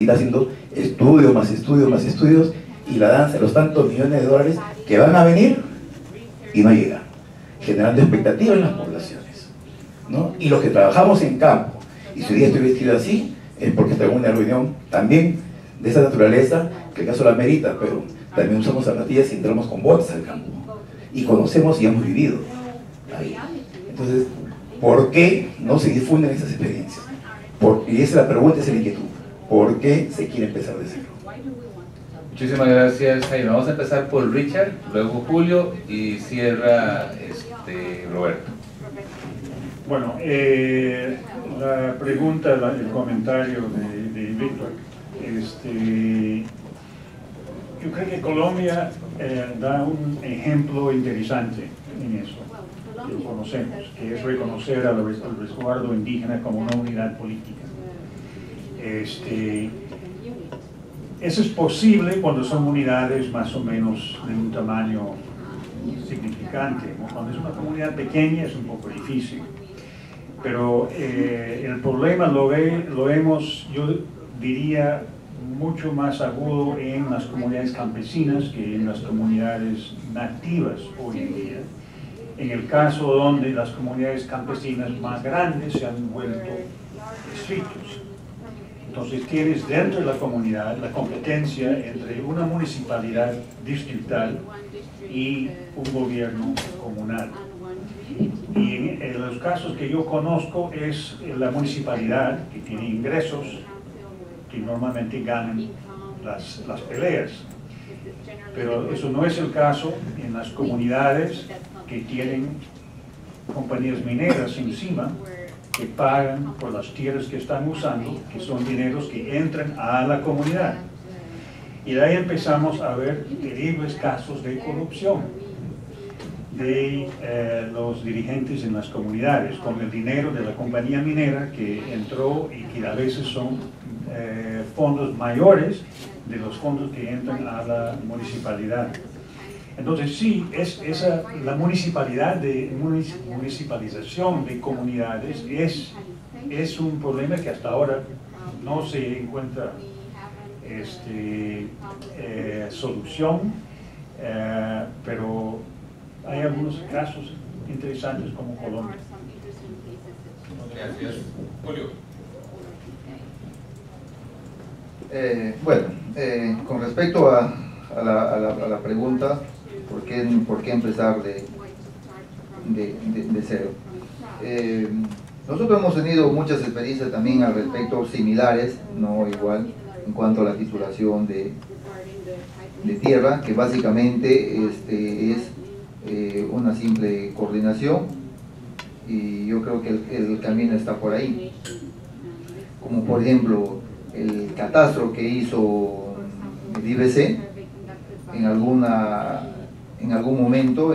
está haciendo estudios, más estudios, más estudios, y la danza de los tantos millones de dólares que van a venir y no llegan, generando expectativas en las poblaciones, ¿no? Y los que trabajamos en campo, y si hoy día estoy vestido así, es porque estoy en una reunión también de esa naturaleza, que el caso la merita, pero también usamos zapatillas y entramos con botas al campo, y conocemos y hemos vivido ahí. Entonces, ¿por qué no se difunden esas experiencias? Y esa es la pregunta, esa es la inquietud. ¿Por qué se quiere empezar de cero? Muchísimas gracias, Jaime. Vamos a empezar por Richard, luego Julio y cierra Roberto. Bueno, la pregunta, el comentario de Víctor, yo creo que Colombia da un ejemplo interesante en eso, que lo conocemos, que es reconocer al resguardo indígena como una unidad política. Eso es posible cuando son unidades más o menos de un tamaño significante, ¿no? Cuando es una comunidad pequeña es un poco difícil, pero el problema lo vemos, yo diría, mucho más agudo en las comunidades campesinas que en las comunidades nativas hoy en día. En el caso donde las comunidades campesinas más grandes se han vuelto distritos. Entonces tienes dentro de la comunidad la competencia entre una municipalidad distrital y un gobierno comunal. Y en los casos que yo conozco es la municipalidad que tiene ingresos que normalmente ganan las peleas. Pero eso no es el caso en las comunidades que tienen compañías mineras encima, que pagan por las tierras que están usando, que son dineros que entran a la comunidad. Y de ahí empezamos a ver terribles casos de corrupción de los dirigentes en las comunidades, con el dinero de la compañía minera que entró y que a veces son fondos mayores de los fondos que entran a la municipalidad. Entonces sí, la municipalización de comunidades es un problema que hasta ahora no se encuentra solución, pero hay algunos casos interesantes como Colombia. Gracias. Julio. Con respecto a la pregunta, ¿por qué empezar de cero? Nosotros hemos tenido muchas experiencias también al respecto, similares, no igual, en cuanto a la titulación de tierra, que básicamente es una simple coordinación, y yo creo que el camino está por ahí. Como por ejemplo, el catastro que hizo el IBC, en algún momento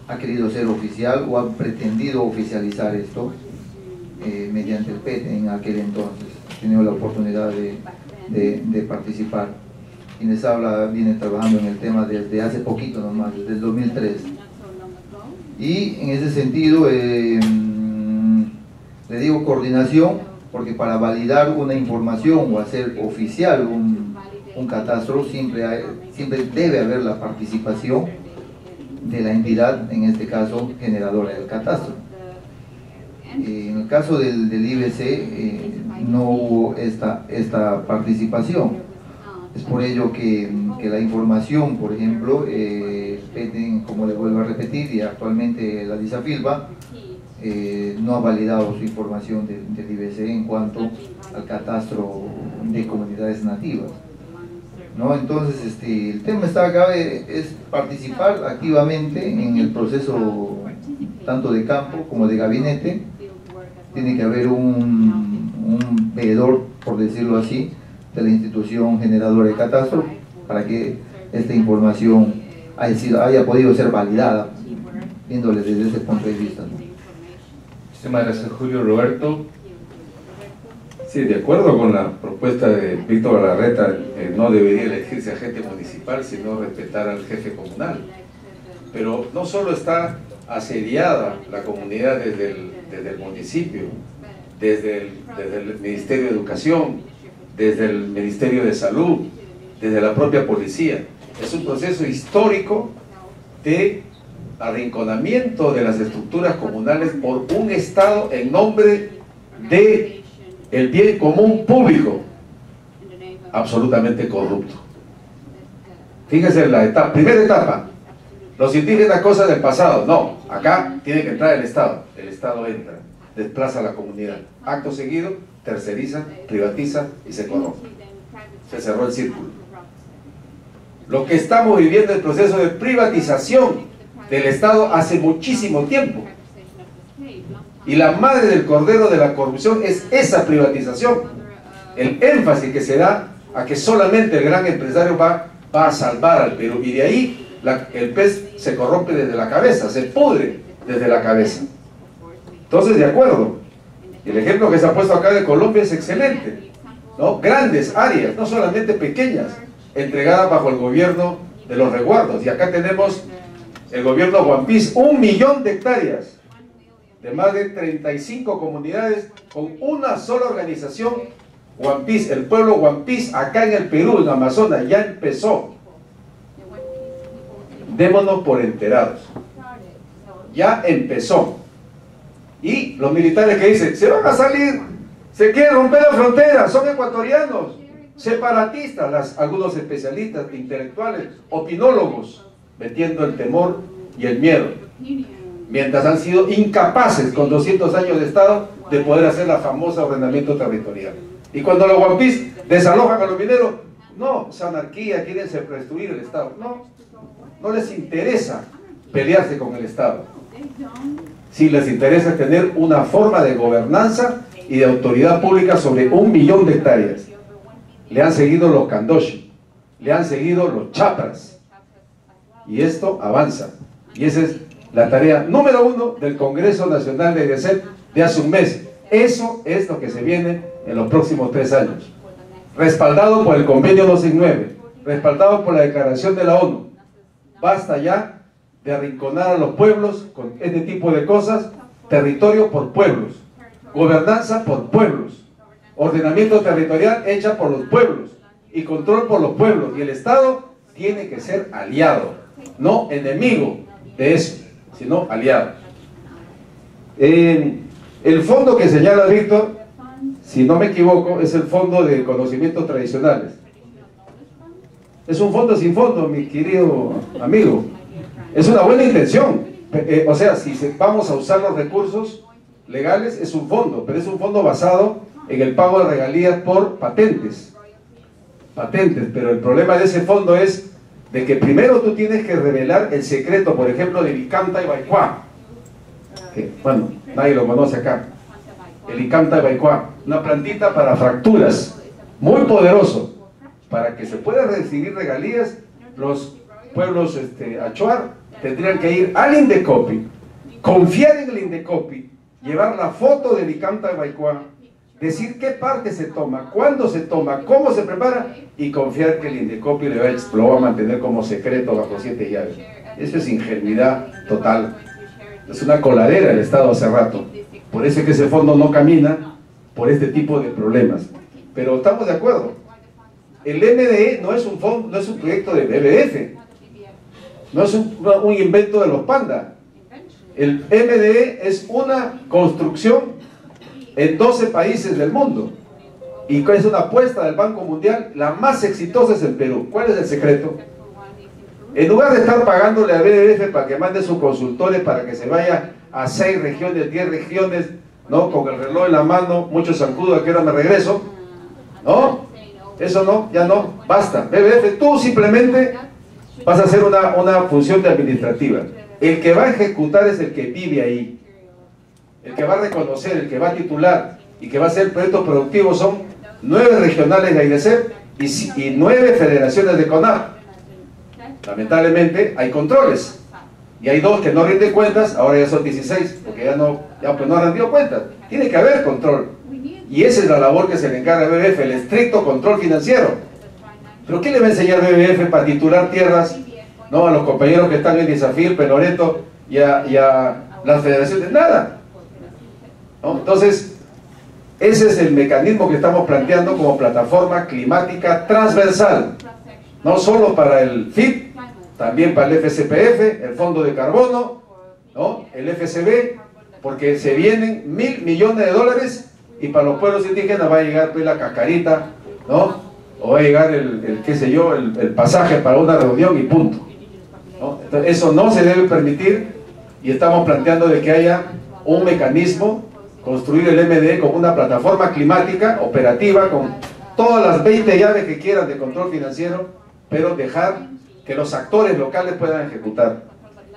ha querido ser oficial o ha pretendido oficializar esto mediante el PET en aquel entonces. He tenido la oportunidad de participar. Quienes habla viene trabajando en el tema desde hace poquito nomás, desde el 2003. Y en ese sentido, le digo coordinación, porque para validar una información o hacer oficial un catastro siempre debe haber la participación de la entidad, en este caso generadora del catastro. En el caso del IBC no hubo esta participación. Es por ello que la información, por ejemplo, como le vuelvo a repetir, y actualmente la DISAFILBA no ha validado su información del IBC en cuanto al catastro de comunidades nativas, ¿no? Entonces el tema está acá, es participar activamente en el proceso tanto de campo como de gabinete. Tiene que haber un veedor, por decirlo así, de la institución generadora de catastro para que esta información haya podido ser validada, viéndole desde ese punto de vista, ¿no? Muchísimas gracias, Julio. Roberto. Sí, de acuerdo con la propuesta de Víctor Galarreta, no debería elegirse agente municipal, sino respetar al jefe comunal. Pero no solo está asediada la comunidad desde el municipio, desde el Ministerio de Educación, desde el Ministerio de Salud, desde la propia policía. Es un proceso histórico de arrinconamiento de las estructuras comunales por un Estado en nombre de el bien común público, absolutamente corrupto. Fíjense en la primera etapa, los indígenas cosas del pasado, no, acá tiene que entrar el Estado entra, desplaza a la comunidad, acto seguido, terceriza, privatiza y se corrompe. Se cerró el círculo. Lo que estamos viviendo es el proceso de privatización del Estado hace muchísimo tiempo. Y la madre del cordero de la corrupción es esa privatización. El énfasis que se da a que solamente el gran empresario va a salvar al Perú. Y de ahí el pez se corrompe desde la cabeza, se pudre desde la cabeza. Entonces, de acuerdo. El ejemplo que se ha puesto acá de Colombia es excelente, ¿no? Grandes áreas, no solamente pequeñas, entregadas bajo el gobierno de los resguardos. Y acá tenemos el gobierno One Piece, 1 millón de hectáreas de más de 35 comunidades con una sola organización. One Piece, el pueblo One Piece acá en el Perú, en Amazonas, ya empezó. Démonos por enterados. Ya empezó. Y los militares que dicen, se van a salir, se quieren romper la frontera, son ecuatorianos, separatistas, algunos especialistas, intelectuales, opinólogos, metiendo el temor y el miedo, mientras han sido incapaces con 200 años de Estado de poder hacer la famosa ordenamiento territorial. Y cuando los One Piece desalojan a los mineros, no, es anarquía, quieren destruir el Estado. No les interesa pelearse con el Estado. Sí les interesa tener una forma de gobernanza y de autoridad pública sobre 1 millón de hectáreas. Le han seguido los Kandoshi, le han seguido los Chapras, y esto avanza. Y esa es la tarea número 1 del Congreso Nacional de IDESEP de hace un mes. Eso es lo que se viene en los próximos 3 años. Respaldado por el Convenio 269, respaldado por la Declaración de la ONU. Basta ya de arrinconar a los pueblos con este tipo de cosas. Territorio por pueblos, gobernanza por pueblos, ordenamiento territorial hecha por los pueblos y control por los pueblos. Y el Estado tiene que ser aliado, no enemigo de eso, sino aliado. El fondo que señala Víctor, si no me equivoco, es el Fondo de Conocimientos Tradicionales. Es un fondo sin fondo, mi querido amigo. Es una buena intención. O sea, si vamos a usar los recursos legales, es un fondo, pero es un fondo basado en el pago de regalías por patentes. Pero el problema de ese fondo es de que primero tú tienes que revelar el secreto, por ejemplo, de Licanta y Baicuá. Que, bueno, nadie lo conoce acá. El Licanta y Baicuá, una plantita para fracturas, muy poderoso. Para que se pueda recibir regalías, los pueblos Achuar tendrían que ir al Indecopi, confiar en el Indecopi, llevar la foto del Licanta y Baicuá, decir qué parte se toma, cuándo se toma, cómo se prepara, y confiar que el Indecopi lo va a mantener como secreto bajo 7 llaves. Eso es ingenuidad total. Es una coladera el Estado hace rato. Por eso es que ese fondo no camina por este tipo de problemas. Pero estamos de acuerdo. El MDE no es un fondo, no es un proyecto de BBF, no es un invento de los pandas. El MDE es una construcción en 12 países del mundo y es una apuesta del Banco Mundial. La más exitosa es el Perú. ¿Cuál es el secreto? En lugar de estar pagándole a BBF para que mande sus consultores para que se vaya a 6 regiones, 10 regiones, ¿no? Con el reloj en la mano, mucho zancudo, ¿a qué hora me regreso? ¿No? Eso no, ya no, basta. BBF, tú simplemente vas a hacer una función de administrativa. El que va a ejecutar es el que vive ahí. El que va a reconocer, el que va a titular y que va a hacer proyectos productivos son 9 regionales de IDESEP y 9 federaciones de CONAP. Lamentablemente hay controles y hay 2 que no rinden cuentas, ahora ya son 16 porque ya no han rendido cuentas. Tiene que haber control y esa es la labor que se le encarga a BBF, el estricto control financiero. ¿Pero qué le va a enseñar BBF para titular tierras, ¿no? A los compañeros que están en Desafío, y a las federaciones? Nada, ¿no? Entonces Ese es el mecanismo que estamos planteando como plataforma climática transversal, no solo para el FIP, también para el FCPF, el Fondo de Carbono, ¿no? El FCB, porque se vienen $1.000 millones y para los pueblos indígenas va a llegar pues la cascarita, ¿no? O va a llegar qué sé yo, el pasaje para una reunión y punto, ¿no? Entonces, eso no se debe permitir y estamos planteando de que haya un mecanismo, construir el MDE como una plataforma climática operativa con todas las 20 llaves que quieran de control financiero, pero dejar que los actores locales puedan ejecutar.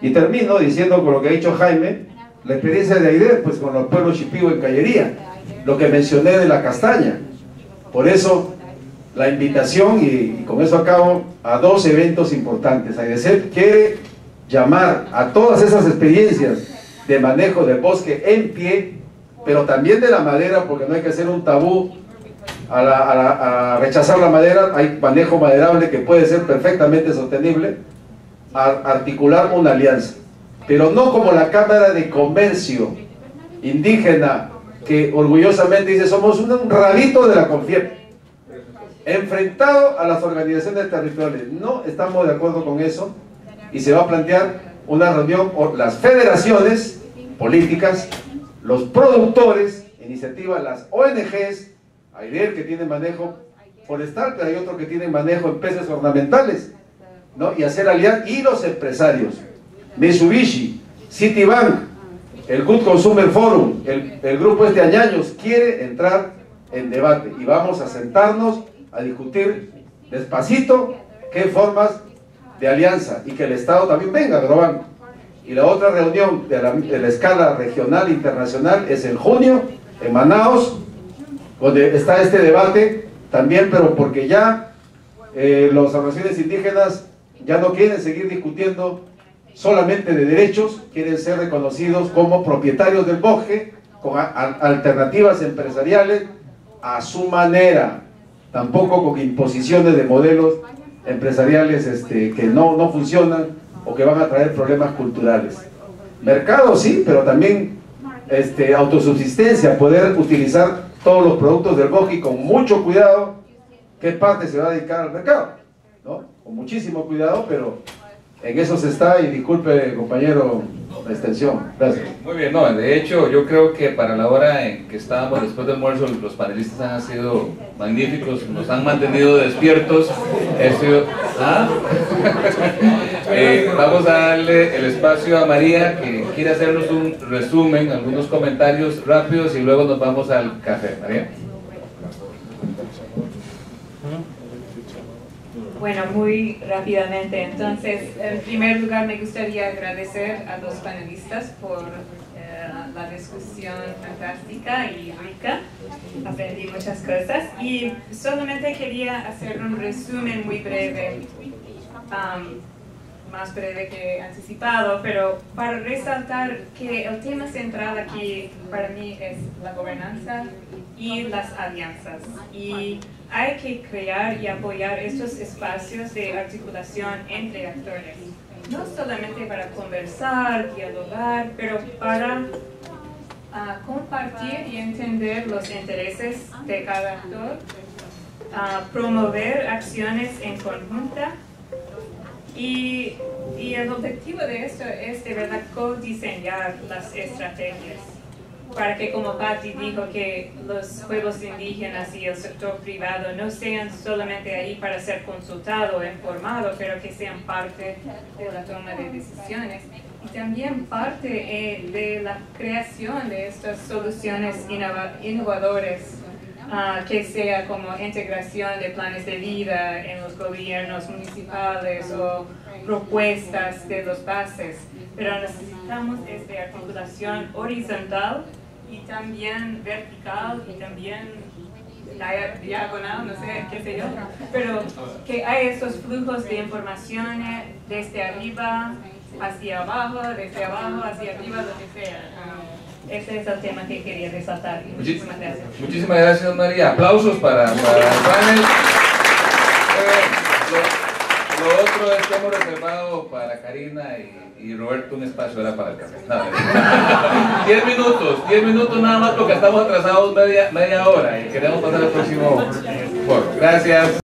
Y termino diciendo con lo que ha dicho Jaime, la experiencia de Aidez, pues con los pueblos Shipibo en Callería, lo que mencioné de la castaña. Por eso la invitación, y con eso acabo, a 2 eventos importantes. Aidez quiere llamar a todas esas experiencias de manejo del bosque en pie, pero también de la madera, porque no hay que hacer un tabú a rechazar la madera. Hay manejo maderable que puede ser perfectamente sostenible, a articular una alianza, pero no como la Cámara de Comercio Indígena, que orgullosamente dice somos un rabito de la CONFIEP, enfrentado a las organizaciones territoriales. No estamos de acuerdo con eso y se va a plantear una reunión, las federaciones políticas, los productores, iniciativas, las ONGs, Aidez que tiene manejo forestal, pero hay otro que tiene manejo en peces ornamentales, ¿no? Y hacer alianzas, y los empresarios, Mitsubishi, Citibank, el Good Consumer Forum, el grupo Añaños quiere entrar en debate y vamos a sentarnos a discutir despacito qué formas de alianza y que el Estado también venga, Groban. Y la otra reunión de la escala regional e internacional es en junio en Manaos, donde está este debate también, pero porque ya las organizaciones indígenas ya no quieren seguir discutiendo solamente de derechos, quieren ser reconocidos como propietarios del bosque, con alternativas empresariales a su manera, tampoco con imposiciones de modelos empresariales que no funcionan o que van a traer problemas culturales. Mercado sí, pero también autosubsistencia, poder utilizar todos los productos del bosque y con mucho cuidado qué parte se va a dedicar al mercado, ¿no? Con muchísimo cuidado, pero en eso se está, y disculpe compañero la extensión. Gracias. Muy bien, no, de hecho yo creo que para la hora en que estábamos después del almuerzo los panelistas han sido magníficos, nos han mantenido despiertos. Vamos a darle el espacio a María, que quiere hacernos un resumen, algunos comentarios rápidos y luego nos vamos al café. María. Bueno, muy rápidamente. Entonces, en primer lugar me gustaría agradecer a los panelistas por la discusión fantástica y rica. Aprendí muchas cosas y solamente quería hacer un resumen muy breve, más breve que anticipado, pero para resaltar que el tema central aquí para mí es la gobernanza y las alianzas. Y hay que crear y apoyar estos espacios de articulación entre actores, no solamente para conversar, dialogar, pero para compartir y entender los intereses de cada actor, promover acciones en conjunta, y el objetivo de esto es de verdad co-diseñar las estrategias para que, como Patti dijo, que los pueblos indígenas y el sector privado no sean solamente ahí para ser consultado o informado, pero que sean parte de la toma de decisiones y también parte de la creación de estas soluciones innovadoras, que sea como integración de planes de vida en los gobiernos municipales o propuestas de los bases. Pero necesitamos esta articulación horizontal y también vertical y también diagonal, no sé, qué sé yo, pero que hay estos flujos de información desde arriba hacia abajo, desde abajo hacia arriba, lo que sea. Ese es el tema que quería resaltar. Muchísimas gracias. Muchísimas gracias, María. Aplausos para el panel. Lo otro es que hemos reservado para Karina y Roberto un espacio ahora para el café. 10 minutos nada más porque estamos atrasados media hora y queremos pasar al próximo foro. Gracias.